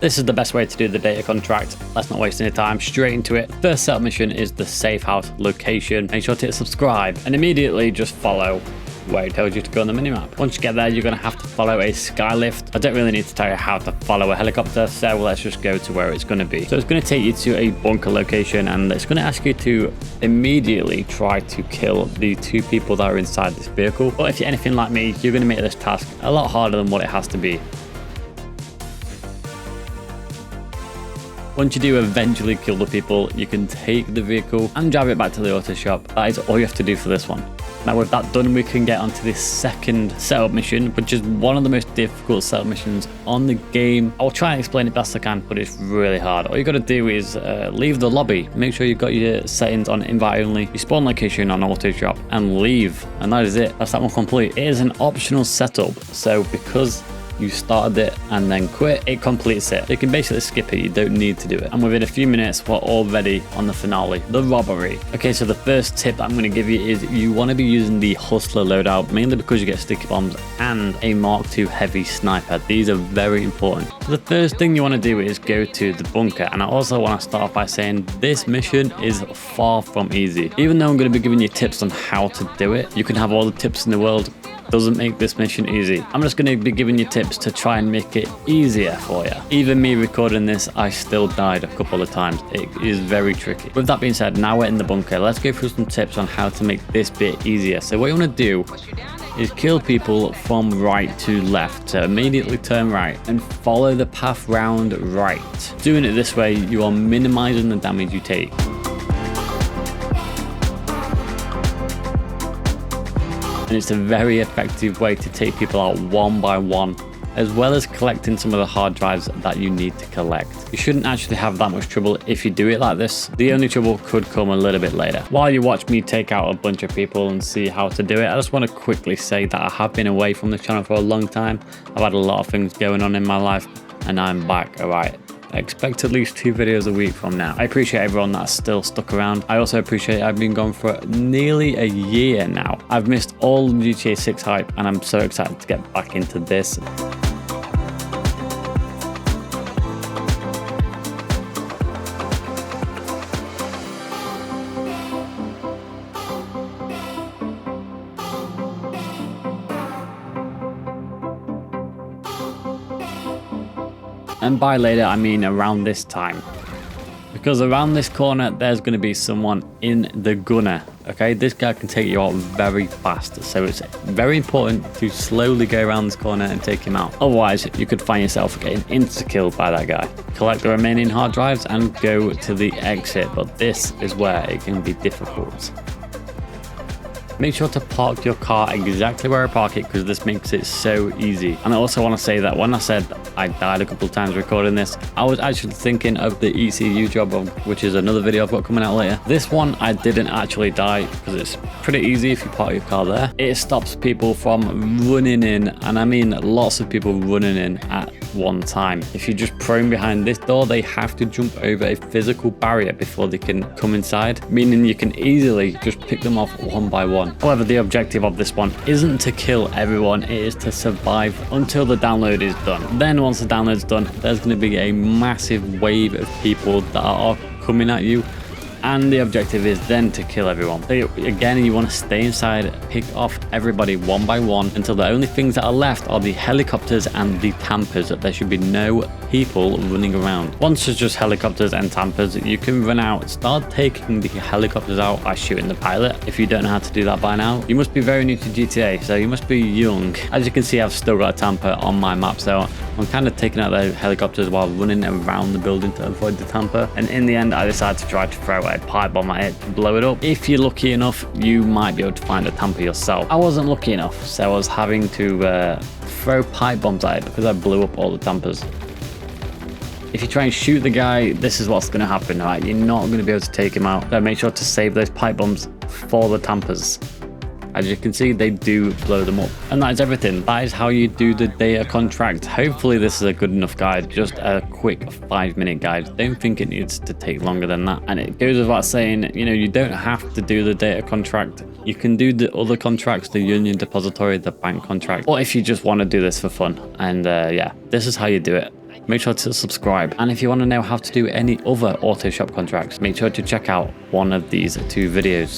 This is the best way to do the data contract. Let's not waste any time, straight into it. First setup mission is the Safehouse location. Make sure to hit subscribe and immediately just follow where it tells you to go on the minimap. Once you get there, you're going to have to follow a skylift. I don't really need to tell you how to follow a helicopter, so let's just go to where it's going to be. So it's going to take you to a bunker location, and it's going to ask you to immediately try to kill the two people that are inside this vehicle. But if you're anything like me, you're going to make this task a lot harder than what it has to be. Once you do eventually kill the people, you can take the vehicle and drive it back to the auto shop. That is all you have to do for this one. Now with that done, we can get onto this second setup mission, which is one of the most difficult setup missions on the game. I'll try and explain it best I can, but it's really hard. All you got to do is leave the lobby. Make sure you've got your settings on invite only, your spawn location on auto shop, and leave. And that is it. That's that one complete. It is an optional setup, so because you started it and then quit, it completes it. You can basically skip it, you don't need to do it. And within a few minutes, we're already on the finale, the robbery. Okay, so the first tip that I'm going to give you is you want to be using the Hustler loadout, mainly because you get sticky bombs and a Mark II heavy sniper. These are very important. So the first thing you want to do is go to the bunker, and I also want to start off by saying this mission is far from easy. Even though I'm going to be giving you tips on how to do it, you can have all the tips in the world, doesn't make this mission easy. I'm just going to be giving you tips to try and make it easier for you. Even me recording this, I still died a couple of times. It is very tricky. With that being said, now we're in the bunker. Let's go through some tips on how to make this bit easier. So what you want to do is kill people from right to left. So immediately turn right and follow the path round right. Doing it this way, you are minimizing the damage you take. And it's a very effective way to take people out one by one, as well as collecting some of the hard drives that you need to collect. You shouldn't actually have that much trouble if you do it like this. The only trouble could come a little bit later. While you watch me take out a bunch of people and see how to do it, I just want to quickly say that I have been away from the channel for a long time. I've had a lot of things going on in my life, and I'm back, alright? I expect at least 2 videos a week from now. I appreciate everyone that's still stuck around. I also appreciate I've been gone for nearly a year now. I've missed all the GTA 6 hype, and I'm so excited to get back into this. And by later, I mean around this time. Because around this corner, there's going to be someone in the gunner. Okay, this guy can take you out very fast. So it's very important to slowly go around this corner and take him out. Otherwise, you could find yourself getting insta-killed by that guy. Collect the remaining hard drives and go to the exit. But this is where it can be difficult. Make sure to park your car exactly where I park it, because this makes it so easy. And I also want to say that when I said I died a couple of times recording this, I was actually thinking of the ECU job, which is another video I've got coming out later. This one, I didn't actually die because it's pretty easy if you park your car there. It stops people from running in, and I mean lots of people running in at one time. If you're just prone behind this door, they have to jump over a physical barrier before they can come inside, meaning you can easily just pick them off one by one. However, the objective of this one isn't to kill everyone, it is to survive until the download is done. Then once the download's done, there's going to be a massive wave of people that are coming at you, and the objective is then to kill everyone. So again, you want to stay inside, pick off everybody one by one until the only things that are left are the helicopters and the tampers. There should be no people running around. Once there's just helicopters and tampers, you can run out, start taking the helicopters out by shooting the pilot. If you don't know how to do that by now, you must be very new to GTA, so you must be young. As you can see, I've still got a tamper on my map, so I'm kind of taking out the helicopters while running around the building to avoid the tamper. And in the end, I decided to try to throw a pipe bomb at it to blow it up. If you're lucky enough, you might be able to find a tamper yourself. I wasn't lucky enough, so I was having to throw pipe bombs at it because I blew up all the tampers. If you try and shoot the guy, this is what's going to happen, right? You're not going to be able to take him out. So make sure to save those pipe bombs for the tampers. As you can see, they do blow them up. And that is everything. That is how you do the data contract. Hopefully this is a good enough guide. Just a quick 5-minute guide. Don't think it needs to take longer than that. And it goes without saying, you know, you don't have to do the data contract. You can do the other contracts, the union depository, the bank contract, or if you just want to do this for fun. And yeah, this is how you do it. make sure to subscribe. And if you want to know how to do any other auto shop contracts, make sure to check out one of these 2 videos.